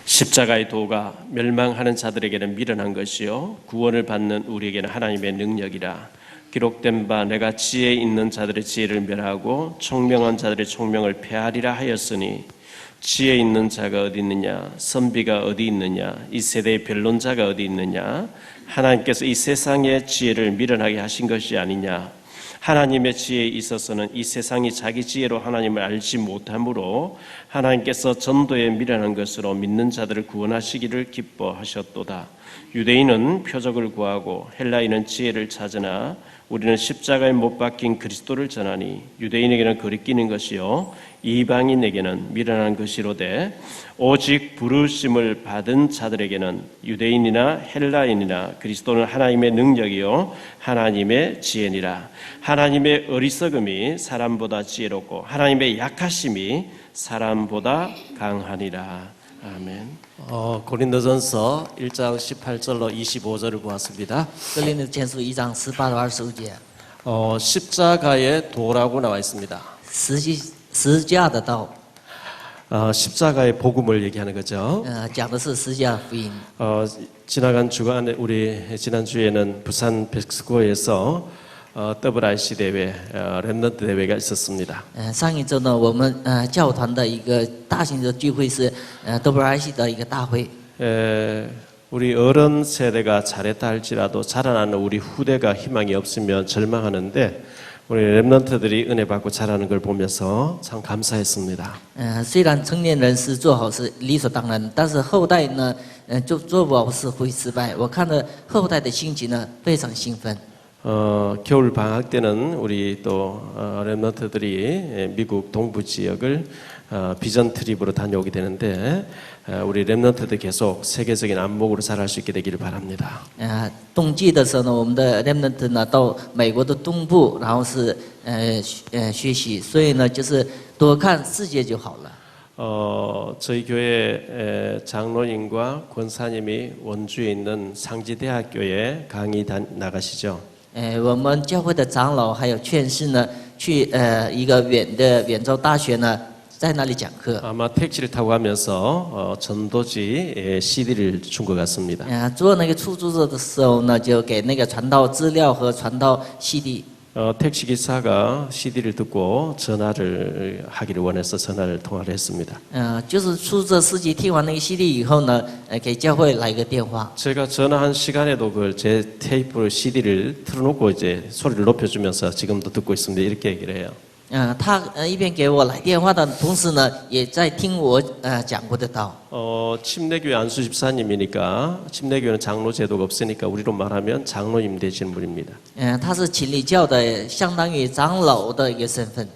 십자가의 도가 멸망하는 자들에게는 미련한 것이요 구원을 받는 우리에게는 하나님의 능력이라. 기록된 바 내가 지혜 있는 자들의 지혜를 멸하고 총명한 자들의 총명을 폐하리라 하였으니 지혜 있는 자가 어디 있느냐, 선비가 어디 있느냐, 이 세대의 변론자가 어디 있느냐. 하나님께서 이 세상의 지혜를 미련하게 하신 것이 아니냐. 하나님의 지혜에 있어서는 이 세상이 자기 지혜로 하나님을 알지 못하므로 하나님께서 전도에 미련한 것으로 믿는 자들을 구원하시기를 기뻐하셨도다. 유대인은 표적을 구하고 헬라인은 지혜를 찾으나 우리는 십자가에 못 박힌 그리스도를 전하니 유대인에게는 거리끼는 것이요 이방인에게는 미련한 것이로되 오직 부르심을 받은 자들에게는 유대인이나 헬라인이나 그리스도는 하나님의 능력이요 하나님의 지혜니라. 하나님의 어리석음이 사람보다 지혜롭고 하나님의 약하심이 사람보다 강하니라. 아멘. 고린도전서 1장 18절로 25절을 보았습니다. 哥林多前书1章18到25节， 십자가의 도라고 나와 있습니다. 十字架的道， 십자가의 복음을 얘기하는 거죠. 讲的是十字架福音。 지나간 주간에 우리 지난주에는 부산 백스코에서 WRC 대회, 렘넌트 대회가 있었습니다. 上一周呢，我们教团的一个大型的聚会是WRC 的一个大会。 우리 어른 세대가 잘했다 할지라도 자라나는 우리 후대가 희망이 없으면 절망하는데 우리 렘넌트들이 은혜 받고 자라는 걸 보면서 참 감사했습니다. 虽然成年人是做好是理所当然，但是后代呢，做不好是会失败。我看着后代的心情呢，非常兴奋。 겨울 방학 때는 우리 또 렘넌트들이 미국 동부 지역을 비전 트립으로 다녀오게 되는데 우리 렘넌트들 계속 세계적인 안목으로 자랄 수 있게 되기를 바랍니다. 冬季的时候呢，我们的 remnant 呢到美国的东部，然后是学习，所以呢就是多看世界就好了。 저희 교회 장로님과 권사님이 원주에 있는 상지대학교에 강의 나가시죠. 我们教会的长老还有劝士呢，去一个远州大学呢，在那里讲课。 아마 택시를 타고 가면서 전도지 CD를 준 것 같습니다. 坐那个出租车的时候呢，就给那个传道资料和传道 CD。 택시 기사가 CD를 듣고 전화를 하기를 원해서 전화를 통화를 했습니다. 就是出租车司机听完那个 CD 以后呢，给教会来一个电话。 제가 전화한 시간에도 그 제 테이프 CD를 틀어놓고 이제 소리를 높여주면서 지금도 듣고 있습니다. 이렇게 얘기를 해요. 他一边给我来电话的同时呢，也在听我讲过的道。 침례교회 안수 집사님이니까 침례교회는 장로 제도가 없으니까 우리로 말하면 장로님 되시는 분입니다. 他是启礼教的，相当于长老的一个身份。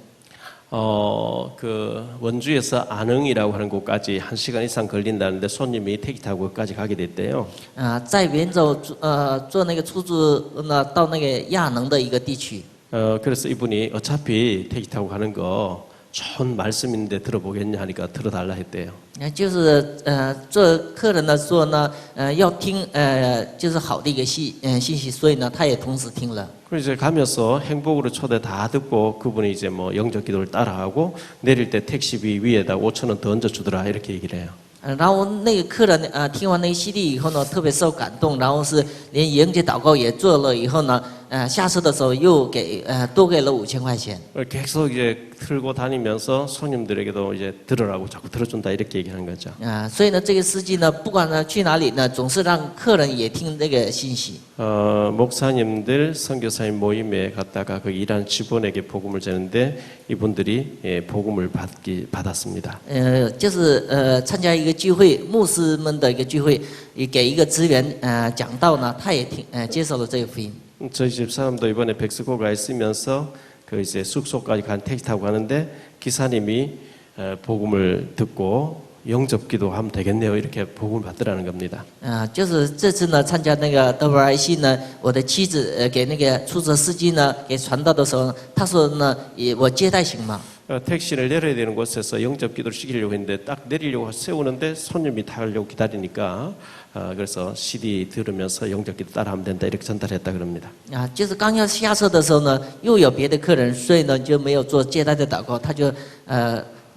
그 원주에서 안흥이라고 하는 곳까지 1시간 이상 걸린다는데 손님이 택시 타고 거기까지 가게 됐대요. 在元州坐那个出租呢，到那个亚能的一个地区。 그래서 이분이 어차피 택시 타고 가는 거 좋은 말씀인데 들어보겠냐 하니까 들어달라 했대요. 就是做客人的时候呢，要听就是好的一个信息，所以呢，他也同时听了。 그래서 이제 가면서 행복으로 초대 다 듣고 그분이 이제 뭐 영적 기도를 따라하고 내릴 때 택시비 위에다 5,000원 더 얹어주더라 이렇게 얘기를 해요. 然后那个客人听完那个 CD 以后呢，特别受感动，然后是连迎接祷告也做了以后呢，下车的时候又多给了5000块钱。 계속 이제 틀고 다니면서 손님들에게도 이제 들으라고 자꾸 들어준다 이렇게 얘기하는 거죠. 所以呢，这个司机呢，不管呢去哪里呢，总是让客人也听这个信息。 목사님들 선교사님 모임에 갔다가 그 일하는 직원에게 복음을 전했는데 이분들이 복음을 받았습니다. 就是参加一个聚会，牧师们的一个聚会，也给一个职员讲道呢，他也接受了这个福音。 저희 집 사람도 이번에 백스코가 있으면서 그 이제 숙소까지 간 택시 타고 가는데 기사님이 복음을 듣고 영접기도 하면 되겠네요. 이렇게 복음을 받더라는 겁니다. 就是这次呢，参加那个 WRC 呢，我的妻子给那个出租车司机呢给传道的时候，他说呢，我接待行吗？ 택시를 내려야 되는 곳에서 영접기도를 시키려고 했는데 딱 내리려고 세우는데 손님이 타려고 기다리니까 그래서 CD 들으면서 영접기도 따라하면 된다 이렇게 전달했다 그럽니다. 就是刚要下车的时候呢，又有别的客人，所以呢就没有做接待的祷告，他就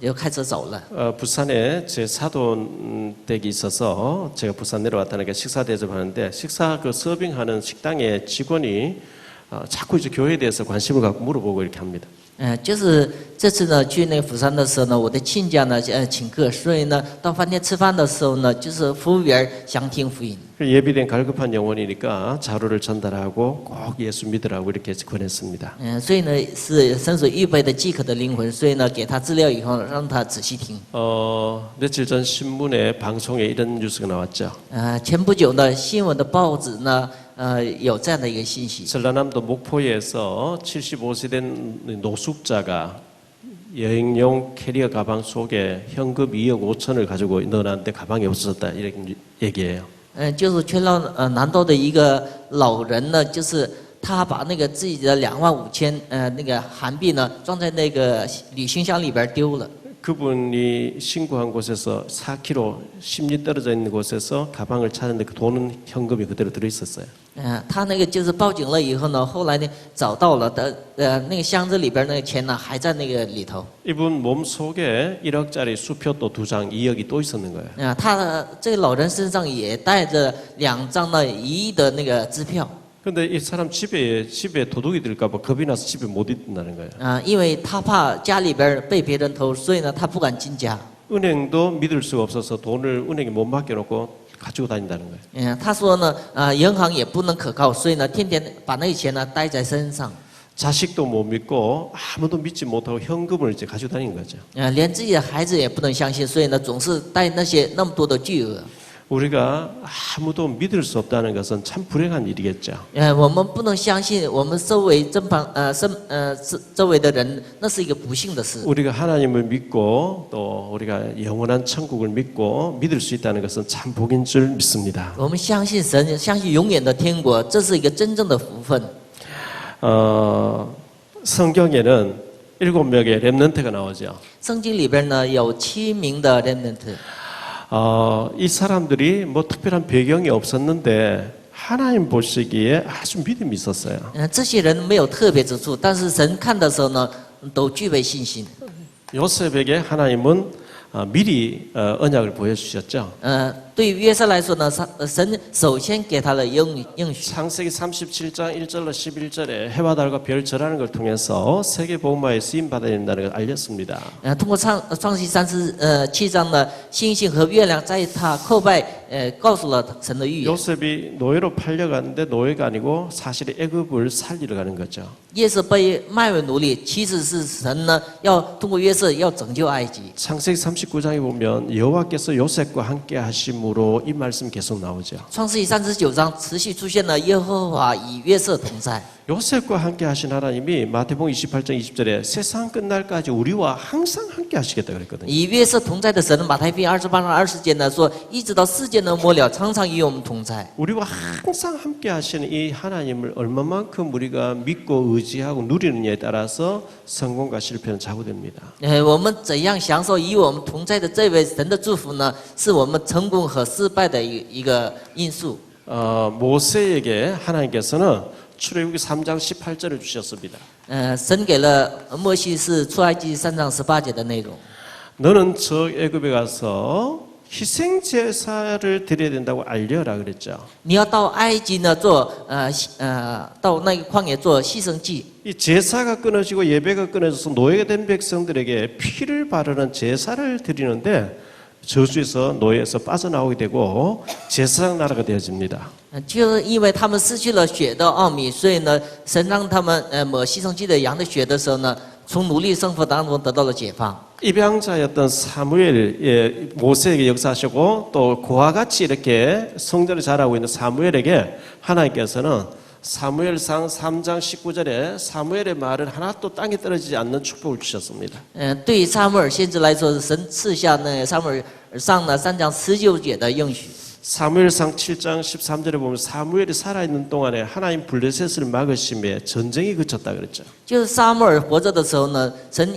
就开车走了。 부산에 제 사돈 댁이 있어서 제가 부산 내려왔다니까 식사 대접하는데 식사 그 서빙하는 식당의 직원이 자꾸 이제 교회에 대해서 관심을 갖고 물어보고 이렇게 합니다. 就是这次呢去那个釜山的时候呢，我的亲家呢请客，所以呢到饭店吃饭的时候呢，就是服务员想听福音。 예비된 갈급한 영혼이니까 자료를 전달하고 꼭 예수 믿으라고 이렇게 권했습니다. 所以呢是神所预备的饥渴的灵魂，所以呢给他资料以后，让他仔细听。 며칠 전 신문에 방송에 이런 뉴스가 나왔죠. 前不久呢新闻的报纸呢有这样的一个信息。 전라남도 목포에서 75세 된 노숙자가 여행용 캐리어 가방 속에 현금 2억 5천을 가지고 넣어놨는데 가방이 없어졌다 이런 얘기예요. 就是全老南道的一个老人呢，就是他把那个自己的25000那个韩币呢装在那个旅行箱里边丢了。 그분이 신고한 곳에서 4km 10리 떨어져 있는 곳에서 가방을 찾았는데 그 돈은 현금이 그대로 들어 있었어요. 他那个就是报警了以后呢，后来呢找到了的那个箱子里边那个钱呢还在那个里头。 이분 몸 속에 1억짜리 수표 또 2장 2억이 또 있었는 거예요. 他这个老人身上也带着2张呢1亿的那个支票。 근데 이 사람 집에 도둑이 들까봐 겁이 나서 집에 못 있는다는 거예요. 因为他怕家里边被别人偷，所以呢他不敢进家。 은행도 믿을 수가 없어서 돈을 은행에 못 맡겨놓고 가지고 다닌다는 거예요. 他说呢银行也不能可靠，所以呢天天把那钱呢带在身上。 자식도 못 믿고 아무도 믿지 못하고 현금을 이제 가지고 다니는 거죠. 连自己的孩子也不能相信，所以呢总是带那么多的巨额。 우리가 아무도 믿을 수 없다는 것은 참 불행한 일이겠죠. 我们不能相信我们周围周围的人，那是一个不幸的事。 우리가 하나님을 믿고 또 우리가 영원한 천국을 믿고 믿을 수 있다는 것은 참 복인 줄 믿습니다. 我们相信神，相信永远的天国，这是一个真正的福分。 성경에는 7명의 렘넌트가 나오죠. 圣经里边呢有7名的 remnant。 이 사람들이 뭐 특별한 배경이 없었는데 하나님 보시기에 아주 믿음이 있었어요. 这些人没有特别之处，但是神看的时候呢，都具备信心。 요셉에게 하나님은 미리 언약을 보여주셨죠. 对于约瑟来说呢，神首先给他的应许。 창세기 37장 1절로 11절에 해와 달과 별 절하는 걸 통해서 세계 복음화에 쓰임 받아야 된다는 걸 알렸습니다. 通过创世37章呢，星星和月亮在他叩拜，告诉了神的预言。 요셉이 노예로 팔려갔는데 노예가 아니고 사실은 애굽을 살리러 가는 거죠. 约瑟被卖为奴隶，其实是神呢要通过约瑟要拯救埃及。 창세기 39장에 보면 여호와께서 요셉과 함께 하심으로 이 말씀 계속 나오죠. 创世纪39章持续出现了耶和华与约瑟同在。 요셉과 함께 하신 하나님이 마태복음 28장 20절에 세상 끝날까지 우리와 항상 함께 하시겠다 그랬거든요. 与约瑟同在的神，马太福音28章20节呢说，一直到世界的末了，常常与我们同在。 우리와 항상 함께 하시는 이 하나님을 얼마만큼 우리가 믿고 의지하고 누리느냐에 따라서 성공과 실패는 좌우됩니다. 我们怎样享受与我们同在的这位神的祝福呢？是我们成功和失败的一个因素。 모세에게 하나님께서는 출애굽기 3장 18절을 주셨습니다. 神给了摩西是出埃及3章18节的内容。 너는 저 애굽에 가서 희생 제사를 드려야 된다고 알려라 그랬죠. 你要到埃及呢做到那个旷野做牺牲祭。 이 제사가 끊어지고 예배가 끊어져서 노예가 된 백성들에게 피를 바르는 제사를 드리는데 저주에서 노예에서 빠져나오게 되고 제사장 나라가 되어집니다. 就是因为他们失去了血的奥秘，所以呢，神让他们抹牺牲祭的羊的血的时候呢，从奴隶生活当中得到了解放。 입양자였던 사무엘, 모세에게 역사하시고 또 그와 같이 이렇게 성전을 잘하고 있는 사무엘에게 하나님께서는 사무엘상 3장 19절에 사무엘의 말은 하나도 땅에 떨어지지 않는 축복을 주셨습니다. 对于撒母耳先知来说，神赐下那撒母耳上呢3章19节的应许。 사무엘상 7장 13절에 보면 사무엘이 살아있는 동안에 하나님 블레셋을 막으심에 전쟁이 그쳤다 그랬죠. 就是撒母耳活着的时候呢，神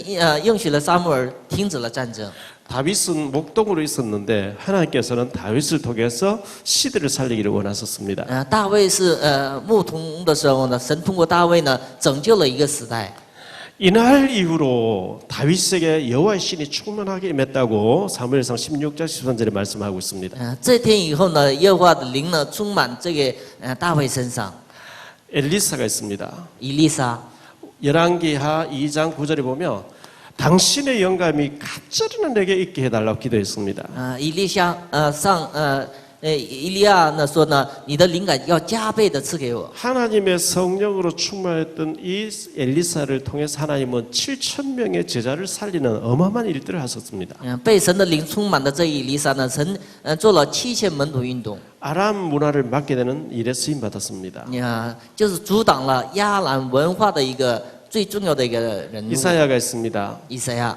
应许了撒母耳停止了战争。 다윗은 목동으로 있었는데 하나님께서는 다윗을 통해서 시대를 살리기를 원하셨습니다. 大卫是牧童的时候呢，神通过大卫呢拯救了一个时代。 이날 이후로 다윗에게 여호와의 신이 충만하게 임했다고 사무엘상 16장 13절에 말씀하고 있습니다. 这天以后呢，耶和华的灵呢充满这个大卫身上。 엘리사가 있습니다. 以利沙， 열왕기하 2장 9절에 보면 당신의 영감이 가짜리는 내게 있게 해달라고 기도했습니다. 以利沙以利亚呢说呢，你的灵感要加倍的赐给我。 하나님의 성령으로 충만했던 이 엘리사를 통해서 하나님은 7천 명의 제자를 살리는 어마어마한 일들을 하셨습니다. 被神的灵充满的这以利沙呢，神做了7000门徒运动， 아람 문화를 맡게 되는 일에 쓰임 받았습니다. 就是阻挡了亚兰文化的一个最重要的一个人物。 이사야가 있습니다. 以赛亚，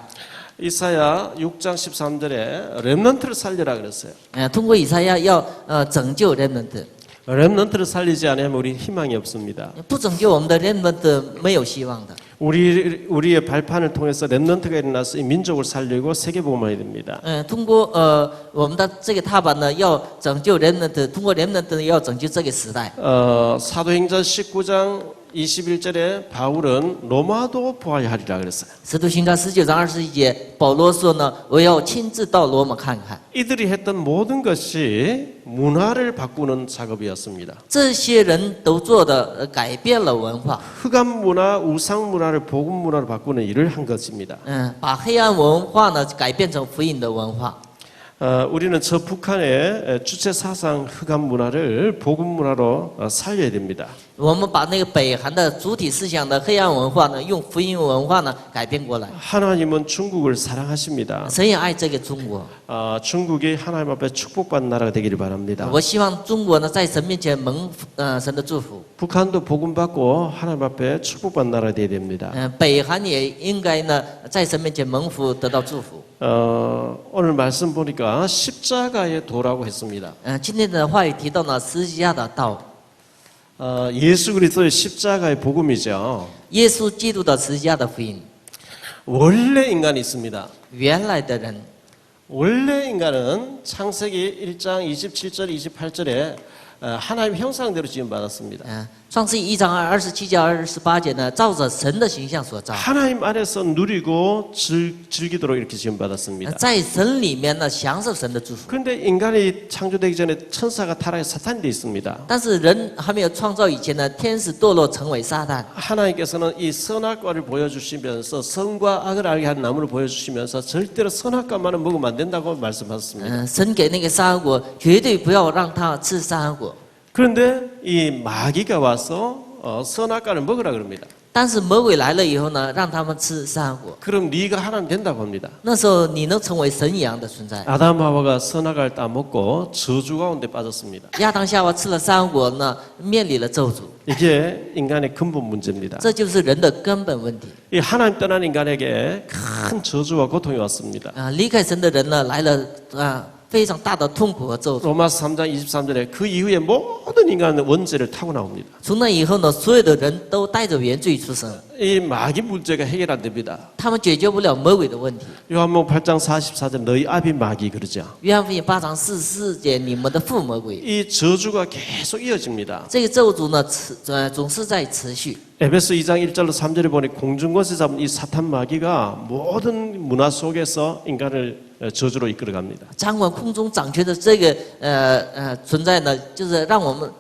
이사야 6장 13절에 렘넌트를 살려라 그랬어요. 通过以赛亚要拯救 remnant， 렘넌트를 살리지 않으면 우리 희망이 없습니다. 不拯救我们的 remnant 没有希望的。 우리의 발판을 통해서 렘넌트가 일어나서 이 민족을 살리고 세계복음화해야 됩니다. 通过我们的这个踏板呢，要拯救 remnant， 通过 remnant 呢要拯救这个时代。 사도행전 19장 21절에 바울은 로마도 보아야 하리라 그랬어요. 使徒行传19章21节，保罗说呢，我要亲自到罗马看看。 이들이 했던 모든 것이 문화를 바꾸는 작업이었습니다. 这些人都做的改变了文化， 흑암 문화, 우상 문화를 복음 문화로 바꾸는 일을 한 것입니다. 把黑暗文化呢改变成福音的文化。 우리는 저 북한의 주체 사상 흑암 문화를 복음 문화로 살려야 됩니다. 我们把那个北韩的主体思想的黑暗文化呢，用福音文化呢改变过来。 하나님은 중국을 사랑하십니다. 神也爱这个中国， 중국이 하나님 앞에 축복받는 나라가 되기를 바랍니다. 我希望中国呢在神面前蒙神的祝福。 북한도 복음 받고 하나님 앞에 축복받는 나라가 되어야 됩니다. 北韩也应该呢在神面前蒙福，得到祝福。 오늘 말씀 보니까 십자가의 도라고 했습니다. 今天的话语提到呢十字架的道， 예수 그리스도의 십자가의 복음이죠. 耶稣基督的十字架的福音。 원래 인간이 있습니다. 原来的人， 원래 인간은 창세기 1장 27절 28절에 하나님 형상대로 지음받았습니다. 创世记1章27节28节呢，照着神的形象所造， 하나님 안에서 누리고 즐기도록 이렇게 지음받았습니다. 在神里面呢享受神的祝福。 그런데 인간이 창조되기 전에 천사가 타락해 사탄이 되어 있습니다. 但是人还没有创造以前呢，天使堕落成为撒旦。 하나님께서는 이 선악과를 보여주시면서 선과 악을 알게 하는 나무를 보여주시면서 절대로 선악과만은 먹으면 안 된다고 말씀하셨습니다. 神给那个沙河果，绝对不要让他吃沙河果。 그런데 이 마귀가 와서 선악과를 먹으라 그럽니다. 但是魔鬼来了以后呢，让他们吃沙河果。 그럼 네가 하나님 된다고 합니다. 那时候你能成为神一样的存在。 아담 하와가 선악과를 따먹고 저주 가운데 빠졌습니다. 亚当夏娃吃了沙河果呢，面临了咒诅， 이게 인간의 근본 문제입니다. 这就是人的根本问题。 이 하나님 떠난 인간에게 큰 저주와 고통이 왔습니다. 离开神的人呢，来了非常大的痛苦和咒诅。 로마서 3장 23절에 그 이후에 모든 인간은 원죄를 타고 나옵니다. 从那以后呢，所有的人都带着原罪出生， 이 마귀 문제가 해결 안 됩니다. 他们解决不了魔鬼的问题。 요한복음 8장 44절 너희 아비 마귀 그러죠. 约翰福音8章44节，你们的父魔鬼。 이 저주가 계속 이어집니다. 这个咒诅呢，总是在持续。 에베소 2장 1절로 3절에 보니 공중권세 잡은 이 사탄 마귀가 모든 문화 속에서 인간을 저주로 이끌어갑니다. 掌管空中掌权的这个存在呢，就是让我们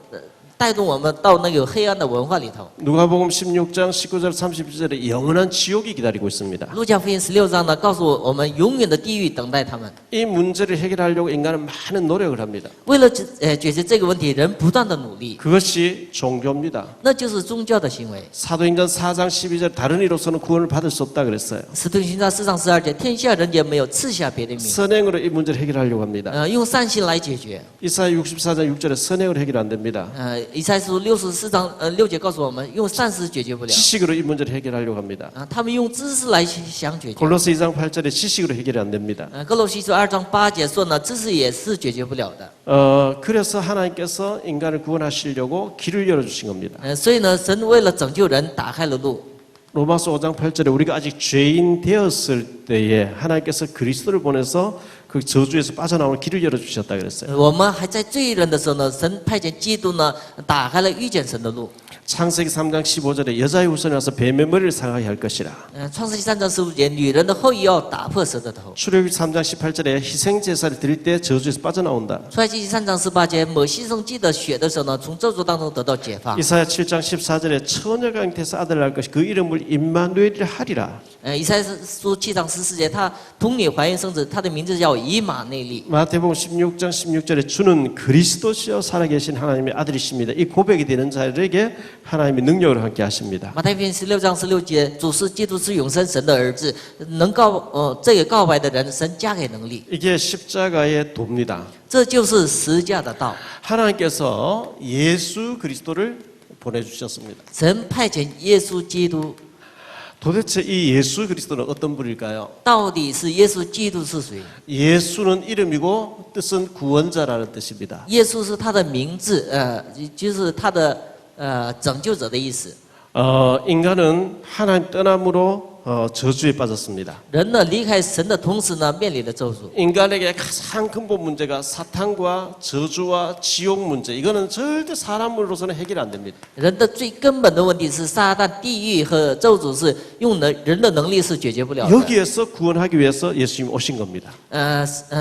带动我们到那个黑暗的文化里头。 누가복음 16장 19절 31절에 영원한 지옥이 기다리고 있습니다. 路加福音16章呢，告诉我们永远的地狱等待他们。 이 문제를 해결하려고 인간은 많은 노력을 합니다. 为了解决这个问题，人不断的努力， 그것이 종교입니다. 那就是宗教的行为。 사도행전 4장 12절 다른 이로서는 구원을 받을 수 없다 그랬어요. 使徒行传4章12节，天下人间没有赐下别的名， 선행으로 이 문제를 해결하려고 합니다. 用善心来解决。 이사야 64장 6절에 선행으로 해결 안 됩니다. 以赛亚书64章6节告诉我们，用善事解决不了。 지식으로 이 문제를 해결하려고 합니다. 他们用知识来想解决。 골로새 2장 8절에 지식으로 해결이 안 됩니다. 哥罗西书2章8节说呢，知识也是解决不了的。 그래서 하나님께서 인간을 구원하시려고 길을 열어주신 겁니다. 所以呢，神为了拯救人，打开了路。 로마서 5장 8절에 우리가 아직 죄인 되었을 때에 하나님께서 그리스도를 보내서 그 저주에서 빠져나오는 길을 열어주셨다 그랬어요. 我们还在罪人的时候呢，神派遣基督呢，打开了遇见神的路。 창세기 3장 15절에 여자의 후손이 와서 뱀의 머리를 상하게 할 것이라. 创世纪3章15节，女人的后裔要打破蛇的头。 출애굽기 3장 18절에 희생 제사를 드릴 때 저주에서 빠져나온다. 出埃及记3章18节，某牺牲祭的血的时候呢，从咒诅当中得到解放。 이사야 7장 14절에 처녀가 잉태해서 아들을 낳을 것이 그 이름을 임마누엘이라 하리라. 以赛亚书7章14节，他童女怀孕生子，他的名字叫以马内利。 마태복음 16장 16절에 주는 그리스도시여 살아계신 하나님의 아들이십니다. 이 고백이 되는 자들에게 하나님의 능력을 함께 하십니다. 马太福音16章16节，主是基督是永生神的儿子，能这个告白的人，神加给能力， 이게 십자가의 도입니다. 这就是十架的道。 하나님께서 예수 그리스도를 보내주셨습니다. 神派遣耶稣基督， 도대체 이 예수 그리스도는 어떤 분일까요? 到底是耶稣基督是谁？ 예수는 이름이고 뜻은 구원자라는 뜻입니다. 耶稣是他的名字，就是他的拯救者的意思。 인간은 하나님 떠남으로 저주에 빠졌습니다. 人呢离开神的同时呢，面临了咒诅。 인간에게 가장 근본 문제가 사탄과 저주와 지옥 문제. 이거는 절대 사람으로서는 해결 안 됩니다. 人的最根本的问题是撒旦、地狱和咒诅是用人的能力是解决不了的。 여기에서 구원하기 위해서 예수님이 오신 겁니다.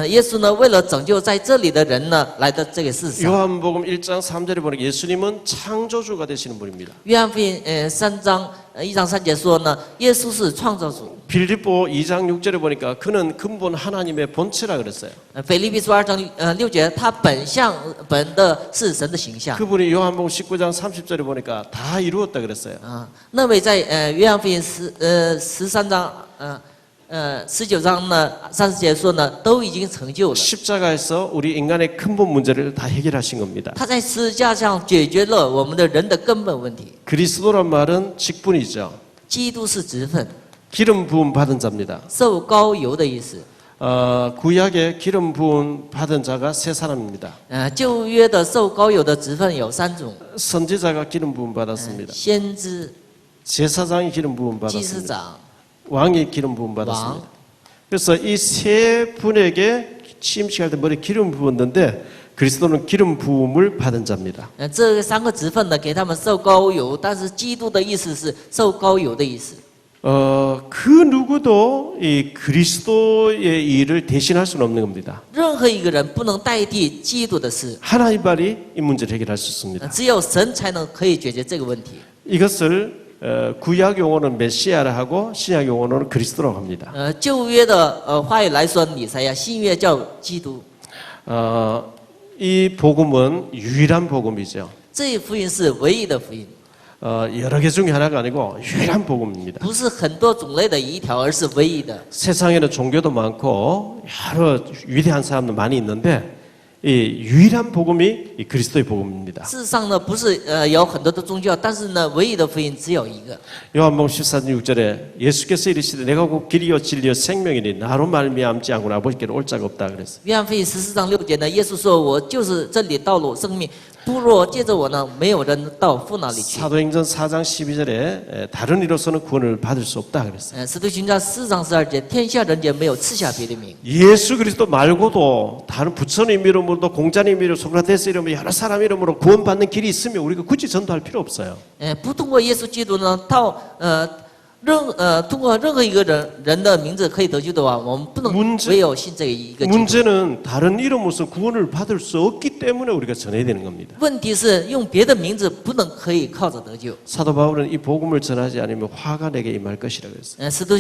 耶稣呢为了拯救在这里的人呢，来到这个世上。 요한복음 1장 3절에 보니까 예수님은 창조주가 되시는 분입니다. 约翰福音1章3节说呢，耶稣是创造主。 빌립보 2장 6절에 보니까 그는 근본 하나님의 본체라 그랬어요. 腓立比书2章6节，他本的是神的形象。 그분이 요한복음 19장 30절에 보니까 다 이루었다 그랬어요. 那位在约翰福音13章19章呢30节说呢，都已经成就了。 십자가에서 우리 인간의 근본 문제를 다 해결하신 겁니다. 他在十字架上解决了我们的人的根本问题。 그리스도란 말은 직분이죠. 基督是职分， 기름 부음 받은 자입니다. 受膏油的意思。 구약에 기름 부음 받은 자가 세 사람입니다. 旧约的受膏油的职分有3种， 선지자가 기름 부음 받았습니다. 先知、 제사장이 기름 부음 祭司 받았습니다. 长。 왕이 기름 부음 받았습니다. 그래서 이 세 분에게 취임식할 때 머리에 기름 부었는데 그리스도는 기름 부음을 받은 자입니다. 这3个职分呢，给他们受膏油，但是基督的意思是受膏油的意思。 그 누구도 이 그리스도의 일을 대신할 수는 없는 겁니다. 任何一个人不能代替基督的事， 하나님만이 이 문제를 해결할 수 있습니다. 只有神才能可以解决这个问题。 이것을 구약 용어는 메시아라 하고 신약 용어는 그리스도라고 합니다. 旧约的话语来说，弥赛亚；新约叫基督。 이 복음은 유일한 복음이죠. 这福音是唯一的福音， 여러 개 중에 하나가 아니고 유일한 복음입니다. 不是很多种类的一条，而是唯一的。 세상에는 종교도 많고 여러 위대한 사람도 많이 있는데 이 유일한 복음이 이 그리스도의 복음입니다. 事实上呢，不是有很多的宗教，但是呢，唯一的福音只有一个。 요한복음 14장 6절에 예수께서 이르시되 내가 곧 길이요 진리요 생명이니 나로 말미암지 않고는 아버지께로 올 자가 없다 그랬어요. 约翰福音14章6节呢，耶稣说：“我就是真理、道路、生命，不若借着我呢，没有人到父那里去。” 사도행전 4장 12절에 다른 이로서는 구원을 받을 수 없다 그랬어요. 使徒行传4章12节，天下人间没有赐下别的名。 예수 그리스도 말고도 다른 부처님 이름으로도 공자님 이름, 소크라테스 이름으로 여러 사람 이름으로 구원받는 길이 있으면 우리가 굳이 전도할 필요 없어요. 不通过耶稣基督呢，通过任何一个人的名字可以得救的话，我们不能唯有信这一个基督。 문제는 다른 이름으로서 구원을 받을 수 없기 때문에 우리가 전해야 되는 겁니다. 问题是用别的名字不能可以靠着得救。 사도 바울은 이 복음을 전하지 않으면 화가 내게 임할 것이라고 했어요. 使徒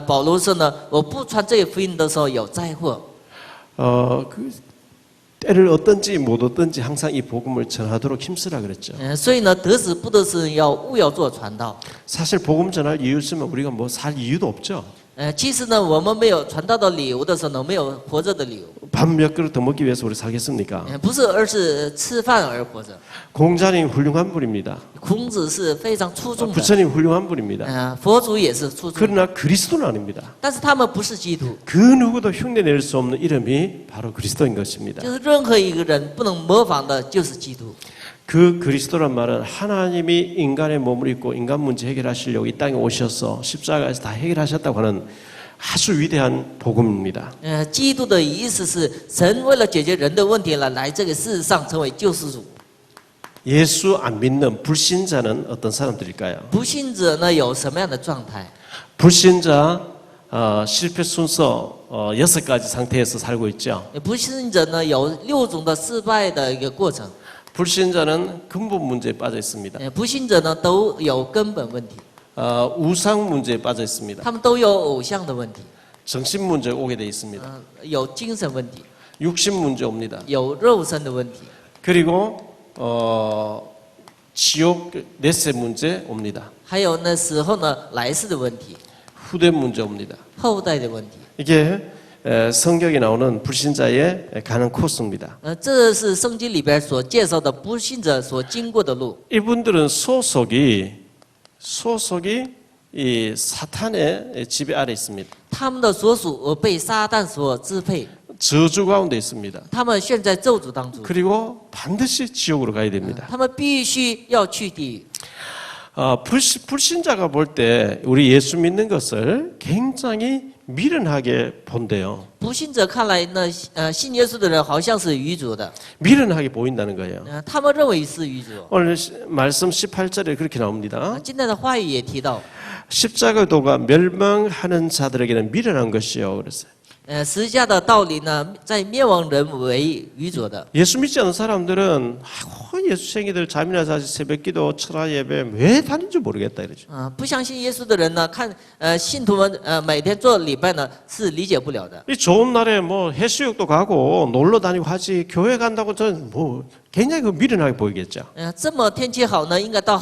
保罗说呢，我不传这个福音的时候有灾祸。 때를 얻든지 못 얻든지 항상 이 복음을 전하도록 힘쓰라 그랬죠. 所以呢，得死不得死要务要做传道。 사실 복음 전할 이유 있으면 우리가 뭐 살 이유도 없죠. 其实呢，我们没有传道的理由的时候呢，没有活着的理由。 밥 몇 그릇 더 먹기 위해서 우리 살겠습니까? 不是，而是吃饭而活着。 공자님 훌륭한 분입니다. 孔子是非常出众的， 부처님 훌륭한 분입니다. 佛祖也是出众的， 그러나 그리스도는 아닙니다. 但是他们不是基督， 그 누구도 흉내낼 수 없는 이름이 바로 그리스도인 것입니다. 就是任何一个人不能模仿的，就是基督。그 그리스도란 말은 하나님이 인간의 몸을 입고 인간 문제 해결하시려고 이 땅에 오셔서 십자가에서 다 해결하셨다고 하는 아주 위대한 복음입니다. 基督的意思是神为了解决人的问题了，来这个世上成为救世主。 예수 안 믿는 불신자는 어떤 사람들일까요? 不信者呢有什么样的状态？ 불신자 실패 순서 6가지 상태에서 살고 있죠. 不信者呢有6种的失败的一个过程。 불신자는 근본 문제에 빠져 있습니다. 不信者呢都有根本问题， 우상 문제에 빠져 있습니다. 他们都有偶像的问题， 정신 문제 오게 돼 있습니다. 有精神问题， 육신 문제 옵니다. 有肉身的问题， 그리고 지옥 넷세 문제 옵니다. 还有呢死后呢来世的问题， 후대 문제 옵니다. 后代的问题。 이게 성경에 나오는 불신자의 가는 코스입니다. 这是圣经里边所介绍的不信者所经过的路。 이분들은 소속이 이 사탄의 지배 아래 있습니다. 他们的所属被撒旦所支配， 저주 가운데 있습니다. 他们陷在咒诅当中， 그리고 반드시 지옥으로 가야 됩니다. 他们必须要去地狱。 불신자가 볼 때 우리 예수 믿는 것을 굉장히 미련하게 본대요. 不信者看来呢，信耶稣的人好像是愚拙的， 미련하게 보인다는 거예요. 他们认为是愚拙。 오늘 말씀 18절에 그렇게 나옵니다. 今天的话语也提到， 십자가도가 멸망하는 자들에게는 미련한 것이요. 그랬어요. 十字架的道理呢，在灭亡人为愚拙的。 예수 믿지 않는 사람들은 예수생이들 잠이나 자지 새벽기도 철야 예배 왜 다닌지 모르겠다 이러죠. 不相信耶稣的人呢，看信徒们每天做礼拜呢，是理解不了的。 이 좋은 날에 뭐 해수욕도 가고 놀러 다니고 하지 교회 간다고 저는 뭐 굉장히 그 미련하게 보이겠죠. 这么天气好呢，应该到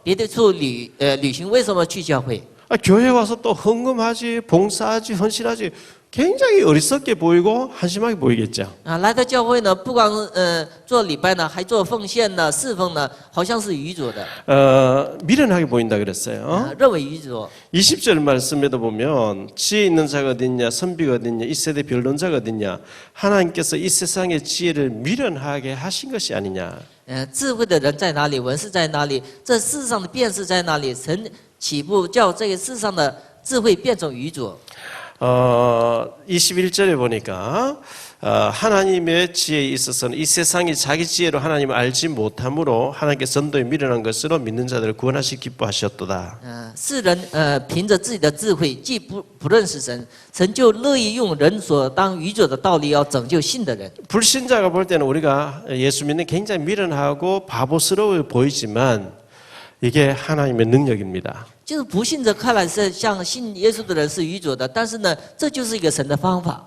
别的处旅行，为什么去教会？ 교회 와서 또 헌금하지 봉사하지 헌신하지 굉장히 어리석게 보이고 한심하게 보이겠죠. 来到教会呢，不光做礼拜呢，还做奉献呢，侍奉呢，好像是愚拙的， 미련하게 보인다 그랬어요. 认为愚拙。 20절 말씀에도 보면 지혜 있는 자가 어딨냐 선비가 어딨냐 이 세대 변론자가 어딨냐 하나님께서 이 세상의 지혜를 미련하게 하신 것이 아니냐. 智慧的人在哪里？文士在哪里？这世上的辨识在哪里？神岂不叫这个世上的智慧变成愚拙？ 21절에 보니까 하나님의 지혜에 있어서는 이 세상이 자기 지혜로 하나님을 알지 못함으로 하나님께 전도에 미련한 것으로 믿는 자들을 구원하시 기뻐하셨도다. 世人凭着自己的智慧，既不认识神，神就乐意用人所当愚拙的道理，要拯救信的人。 불신자가 볼 때는 우리가 예수 믿는 굉장히 미련하고 바보스러워 보이지만 이게 하나님의 능력입니다. 就是不信者看来是像信耶稣的人是愚拙的，但是呢，这就是一个神的方法。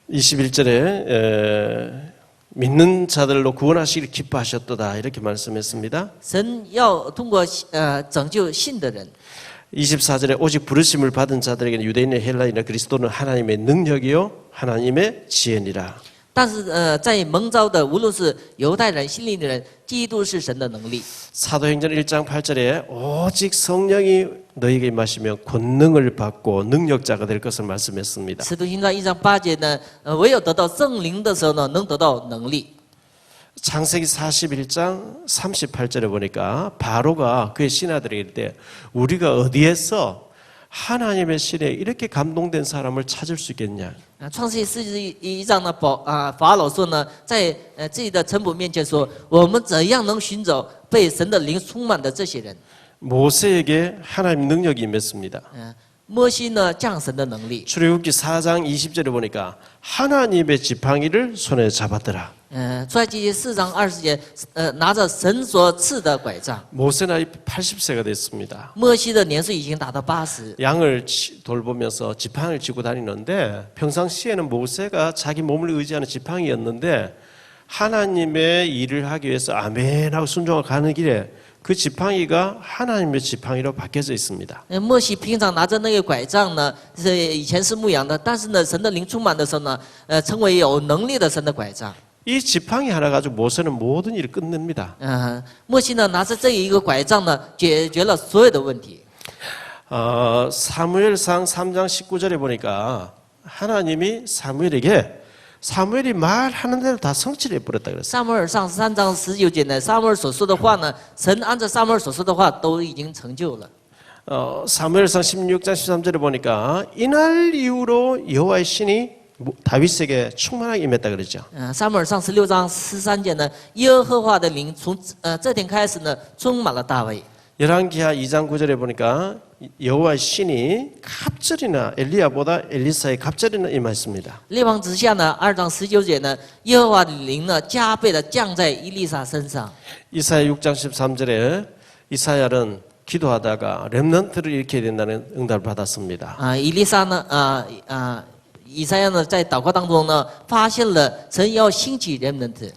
21절에 믿는 자들로 구원하시길 기뻐하셨도다 이렇게 말씀했습니다. 神要通过拯救信的人。 24절에 오직 부르심을 받은 자들에게는 유대인이나 헬라인이나 그리스도는 하나님의 능력이요 하나님의 지혜니라. 但是在蒙召的，无论是犹太人、希利尼人，基督是神的能力。 사도행전 1장 8절에 오직 성령이 너희에게 임하시면 권능을 받고 능력자가 될 것을 말씀했습니다. 使徒行传1章8节呢，唯有得到圣灵的时候呢，能得到能力。 창세기 41장 38절에 보니까 바로가 그의 신하들에게 이를 때 우리가 어디에서 하나님의 신에 이렇게 감동된 사람을 찾을 수 있겠냐? 创世纪41章呢，法老说呢，在自己的臣仆面前说，我们怎样能寻找被神的灵充满的这些人？ 모세에게 하나님 능력이 임했습니다. 摩西呢，降神的能力。 출애굽기 4장 20절에 보니까 하나님의 지팡이를 손에 잡았더라. 出埃及记4章20节，拿着神所赐的拐杖。 모세 나이 80세가 됐습니다. 摩西的年岁已经达到80。 양을 돌보면서 지팡이를 쥐고 다니는데 평상시에는 모세가 자기 몸을 의지하는 지팡이였는데 하나님의 일을 하기 위해서 아멘하고 순종하고 가는 길에 그 지팡이가 하나님의 지팡이로 바뀌어져 있습니다. 摩西平常拿着那个拐杖呢，是以前是牧羊的，但是呢，神的灵充满的时候呢，成为有能力的神的拐杖。 이 지팡이 하나 가지고 모세는 모든 일을 끝냅니다. 摩西呢，拿着这一个拐杖呢，解决了所有的问题。 사무엘상 3장 19절에 보니까 하나님이 사무엘에게 사무엘이 말하는 대로 다 성취를 해버렸다 그랬어요. 撒母耳上3章19节呢，撒母耳所说的话呢，神按照撒母耳所说的话都已经成就了。 사무엘상 16장 13절에 보니까 이날 이후로 여호와의 신이 다윗에게 충만하게 임했다 그러죠. 撒母耳上16章13节呢，耶和华的灵从这天开始呢，充满了大卫。 열왕기하 2장 9절에 보니까 여호와의 신이 갑절이나 엘리야보다 엘리사의 갑절이나 임했습니다. 列王之下呢，2章19节呢，耶和华的灵呢，加倍的降在以利沙身上。 이사야 6장 13절에 이사야는 기도하다가 렘넌트를 일으켜야 된다는 응답을 받았습니다. 以利沙呢，以赛亚呢，在祷告当中呢，发现了神要兴起人们的。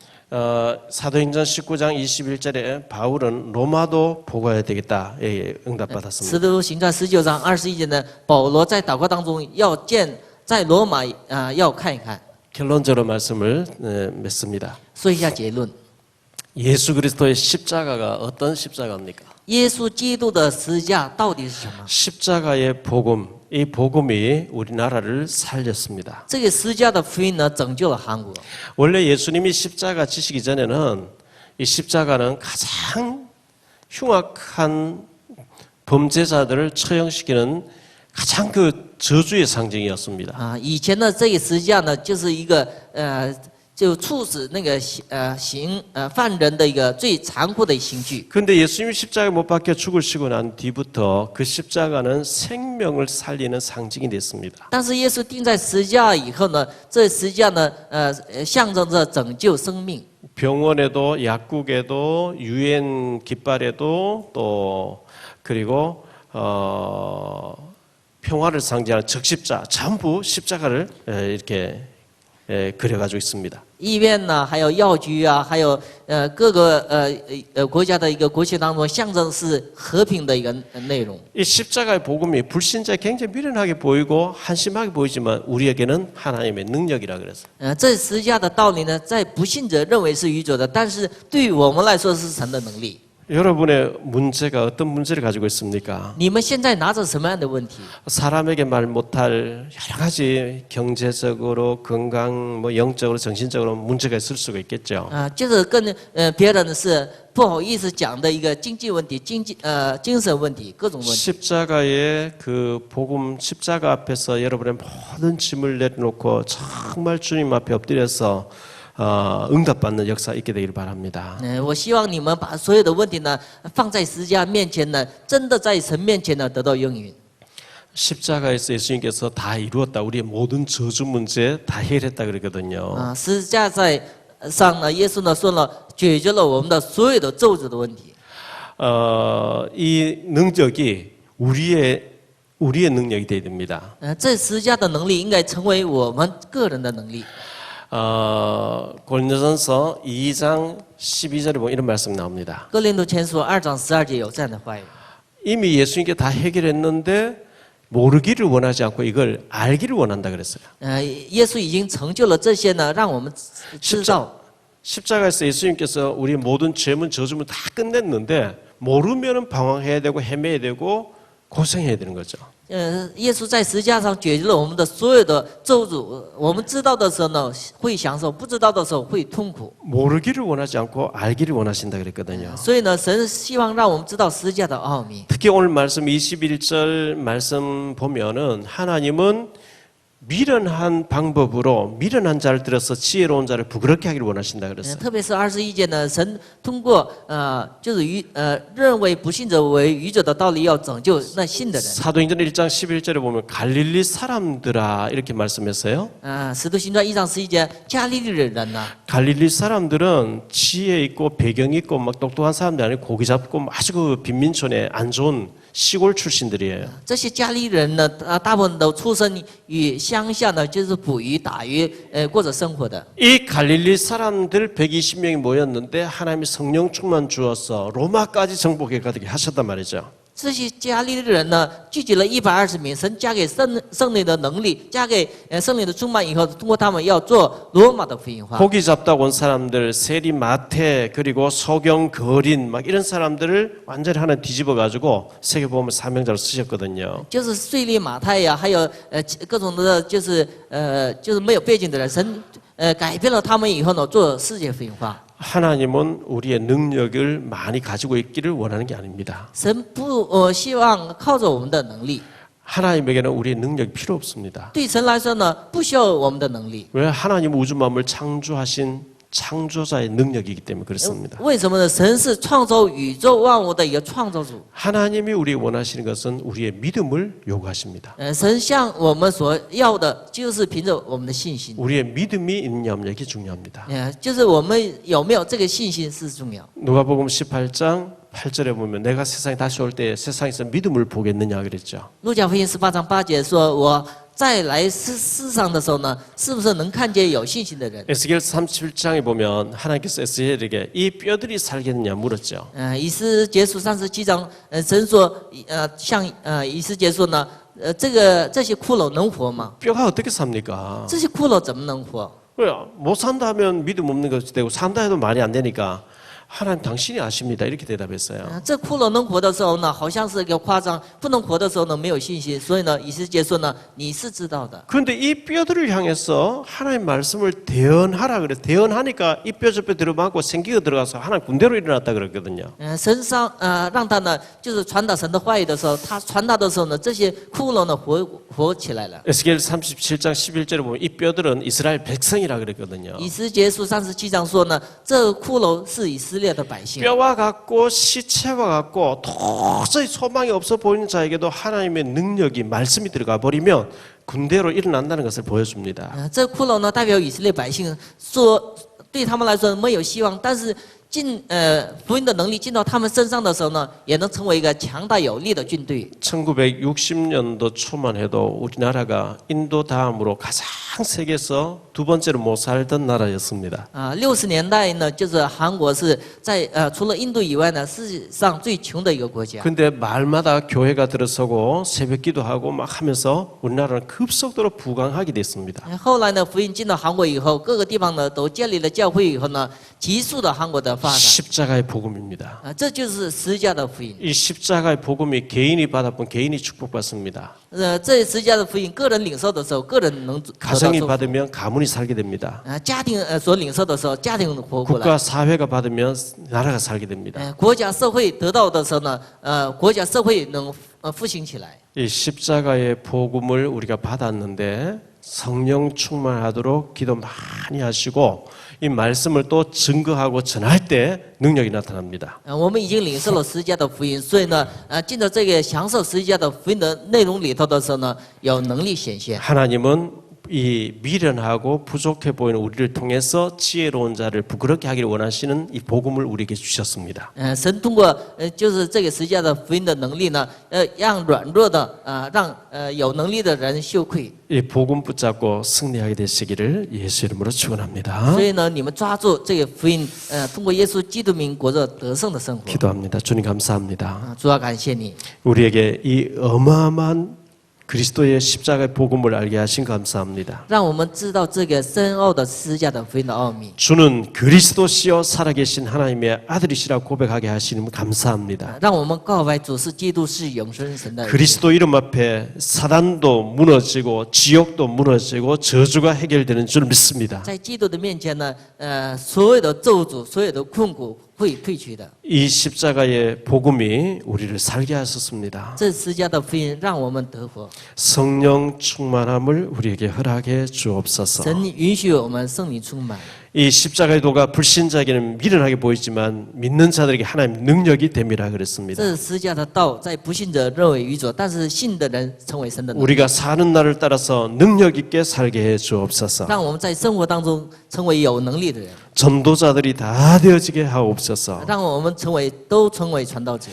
사도행전 19장 21절에 바울은 로마도 보고해야 되겠다 응답받았습니다. 使徒行传19章21节呢，保罗在祷告当中要见在罗马要看一看。 결론적으로 말씀을 맺습니다. 说一下结论。 예수 그리스도의 십자가가 어떤 십자가입니까? 耶稣基督的十字架到底是什么？ 십자가의 복음, 이 복음이 우리나라를 살렸습니다. 这个十字架的福音呢，拯救了韩国。 원래 예수님이 십자가 지시기 전에는 이 십자가는 가장 흉악한 범죄자들을 처형시키는 가장 그 저주의 상징이었습니다. 以前呢，这个十字架呢，就是一个就处死那个犯人的一个最残酷的刑具。 그런데 예수님이 십자가에 못 박혀 죽으시고 난 뒤부터 그 십자가는 생명을 살리는 상징이 됐습니다. 但是耶稣钉在十字架以后呢，这十字架呢，象征着拯救生命。 병원에도 약국에도 유엔 깃발에도 또 그리고 평화를 상징하는 적십자 전부 십자가를 이렇게 그려가지고 있습니다. 医院呢，还有药局啊，还有各个国家的一个国旗当中，象征是和平的一个内容。 이 십자가의 복음이 불신자에 굉장히 미련하게 보이고 한심하게 보이지만 우리에게는 하나님의 능력이라 그랬어요. 这十字架的道理呢，在不信者认为是愚拙的，但是对于我们来说是神的能力。 여러분의 문제가 어떤 문제를 가지고 있습니까? 你们现在拿着什么样的问题？ 사람에게 말 못할 여러 가지 경제적으로 건강 뭐 영적으로 정신적으로 문제가 있을 수가 있겠죠. 就是跟别人是不好意思讲的一个经济问题、精神问题、各种问题。 십자가의 그 복음 십자가 앞에서 여러분의 모든 짐을 내려놓고 정말 주님 앞에 엎드려서 응답받는 역사 있게 되기를 바랍니다. 我希望你们把所有的问题呢放在十字架面前呢，真的在神面前呢得到应允。 십자가에서 예수님께서 다 이루었다. 우리의 모든 저주 문제 다 해결했다 그러거든요. 十字架上呢，耶稣呢说了，解决了我们的所有的咒诅的问题。 이 능력이 우리의 능력이 되어야 됩니다. 这十字架的能力应该成为我们个人的能力。 고린도전서 2장 12절에 보면 이런 말씀 나옵니다. 哥林多前书2章12节有这样的话语。 이미 예수님께 다 해결했는데 모르기를 원하지 않고 이걸 알기를 원한다 그랬어요. 耶稣已经成就了这些呢，让我们知道。 십자가에서 예수님께서 우리 모든 죄문 저주문 다 끝냈는데 모르면은 방황해야 되고 헤매야 되고 고생해야 되는 거죠. 耶稣在十字架上解决了我们的所有的咒诅。我们知道的时候呢，会享受；不知道的时候会痛苦。 모르기를 원하지 않고 알기를 원하신다 그랬거든요. 所以呢，神希望让我们知道十字架的奥秘。 특히 오늘 말씀 21절 말씀 보면은 하나님은 미련한 방법으로 미련한 자를 들어서 지혜로운 자를 부끄럽게 하기를 원하신다 그랬어요. 特别是21节呢，神通过就是认为不信者为愚者的道理，要拯救那信的人。 사도행전 1장 11절에 보면 갈릴리 사람들아 이렇게 말씀했어요. 使徒行传1章11节，加利利的人呢， 갈릴리 사람들은 지혜 있고 배경 있고 막 똑똑한 사람들 아니고 고기 잡고 아주 그 빈민촌에 안 좋은 시골 출신들이에요. 这些加利利人呢，大部分都出生于乡下呢，就是捕鱼、打鱼，过着生活的。 이 갈릴리 사람들 120명이 모였는데 하나님이 성령 충만 주어서 로마까지 정복해 가게 하셨단 말이죠. 这些加利利人呢，聚集了120名，神加给圣灵的能力，加给圣灵的充满以后，通过他们要做罗马的福音化。 고기 잡다가 온 사람들, 세리 마태 그리고 소경 거린 막 이런 사람들을 완전히 하나 뒤집어 가지고 세계복음을 사명자로 쓰셨거든요. 就是税吏马太呀，还有各种的，就是没有背景的人，神改变了他们以后呢，做世界福音化。 하나님은 우리의 능력을 많이 가지고 있기를 원하는 게 아닙니다. 神不希望靠着我们的能力， 하나님에게는 우리의 능력이 필요 없습니다. 对神来说呢，不需要我们的能力。 왜 하나님 우주 만물 창조하신 창조자의 능력이기 때문에 그렇습니다. 为什么呢？神是创造宇宙万物的一个创造主。 하나님이 우리 원하시는 것은 우리의 믿음을 요구하십니다. 神向我们所要的，就是凭着我们的信心。 우리의 믿음이 있냐 없냐 이게 중요합니다. 就是我们有没有这个信心是重要。 누가복음 18장 8절에 보면 내가 세상에 다시 올 때 세상에서 믿음을 보겠느냐 그랬죠. 路加福音18章8节说：“我再来世上的时候呢，是不是能看见有信心的人？” 에스겔 37장에 보면 하나님께서 에스겔에게 이 뼈들이 살겠느냐 물었죠. 以斯结书37章，神说，向以斯结说呢，这些骷髅能活吗？ 뼈가 어떻게 삽니까? 这些骷髅怎么能活？ 왜요? 못 산다 하면 믿음 없는 것이 되고 산다 해도 말이 안 되니까 하나님 당신이 아십니다. 이렇게 대답했어요. 这骷髅能活的时候呢，好像是一个夸张；不能活的时候呢，没有信心。所以呢，以斯结说呢，你是知道的。 그런데 이 뼈들을 향해서 하나님 말씀을 대언하라 그래. 대언하니까 이 뼈 저 뼈 들어맞고 생기가 들어가서 하나님 군대로 일어났다 그랬거든요. 神让他呢，就是传达神的话语的时候，他传达的时候呢，这些骷髅呢活起来了。 에스겔 37장 11절에 보면 이 뼈들은 이스라엘 백성이라 그랬거든요. 以斯结书37章说呢，这骷髅是以色列的百姓。 뼈와 같고 시체와 같고 도저히 소망이 없어 보이는 자에게도 하나님의 능력이 말씀이 들어가 버리면 군대로 일어난다는 것을 보여줍니다. 这骷髅呢，代表以色列百姓，说对他们来说没有希望，但是福音的能力进到他们身上的时候呢，也能成为一个强大有力的军队。 1960년도 초만 해도 우리나라가 인도 다음으로 가장 세계에서 두 번째로 못 살던 나라였습니다. 60年代呢，就是韩国是在除了印度以外呢，世界上最穷的一个国家。 근데 말마다 교회가 들어서고 새벽기도 하고 막 하면서 우리나라는 급속도로 부강하게 됐습니다. 后来呢，福音进到韩国以后，各个地方呢都建立了教会以后呢，急速的韩国的发展。 십자가의 복음입니다. 这就是十字架的福音。 이 십자가의 복음이 개인이 받아본 개인이 축복받습니다. 这十字架的福音，个人领受的时候，个人能得到 가정이 祝福。 받으면 가문이 살게 됩니다. 家庭所领受的时候，家庭活过来。 국가 사회가 받으면 나라가 살게 됩니다. 国家社会得到的时候呢，国家社会能复兴起来。 이 십자가의 복음을 우리가 받았는데 성령 충만하도록 기도 많이 하시고 이 말씀을 또 증거하고 전할 때 능력이 나타납니다. 我们已经领受了十字架的福音，所以呢，进到这个享受十字架的福音的内容里头的时候呢，有能力显现。 하나님은 이 미련하고 부족해 보이는 우리를 통해서 지혜로운 자를 부끄럽게 하기를 원하시는 이 복음을 우리에게 주셨습니다. 神通过就是这个十字架的福音的能力呢，让软弱的让有能力的人羞愧。 이 복음 붙잡고 승리하게 되시기를 예수 이름으로 축원합니다. 所以呢，你们抓住这个福音，通过耶稣基督名过着得胜的生活。 기도합니다. 주님 감사합니다. 主要感谢你， 우리에게 이 어마어마한 그리스도의 십자가의 복음을 알게 하신 감사합니다. 让我们知道这个深奥的十字架的福音的奥秘。 주는 그리스도시요 살아계신 하나님의 아들이시라 고백하게 하시는 감사합니다. 让我们告白主是基督是永生神的儿子。 그리스도 이름 앞에 사단도 무너지고 지옥도 무너지고 저주가 해결되는 줄 믿습니다. 在基督的面前呢，所有的咒诅、所有的困苦会退去的。 이 십자가의 복음이 우리를 살게 하셨습니다. 这十字架的福音让我们得活。 성령 충만함을 우리에게 허락해 주옵소서. 神允许我们圣灵充满。 이 십자가의 도가 불신자에게는 미련하게 보이지만 믿는 자들에게 하나님 능력이 됨이라 그랬습니다. 这十字架的道在不信者认为愚拙，但是信的人成为神的能力。 우리가 사는 날을 따라서 능력 있게 살게 해 주옵소서. 让我们在生活当中成为有能力的人， 전도자들이 다 되어지게 하옵소서. 让我们都成为传道者。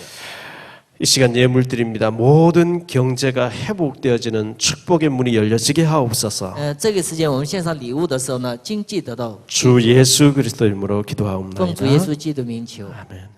이 시간 예물 드립니다. 모든 경제가 회복되어지는 축복의 문이 열려지게 하옵소서. 这个时间我们献上礼物的时候呢，经济得到 주 예수 그리스도 이름으로 奉主 기도하옵나이다. 耶稣基督名求。 아멘.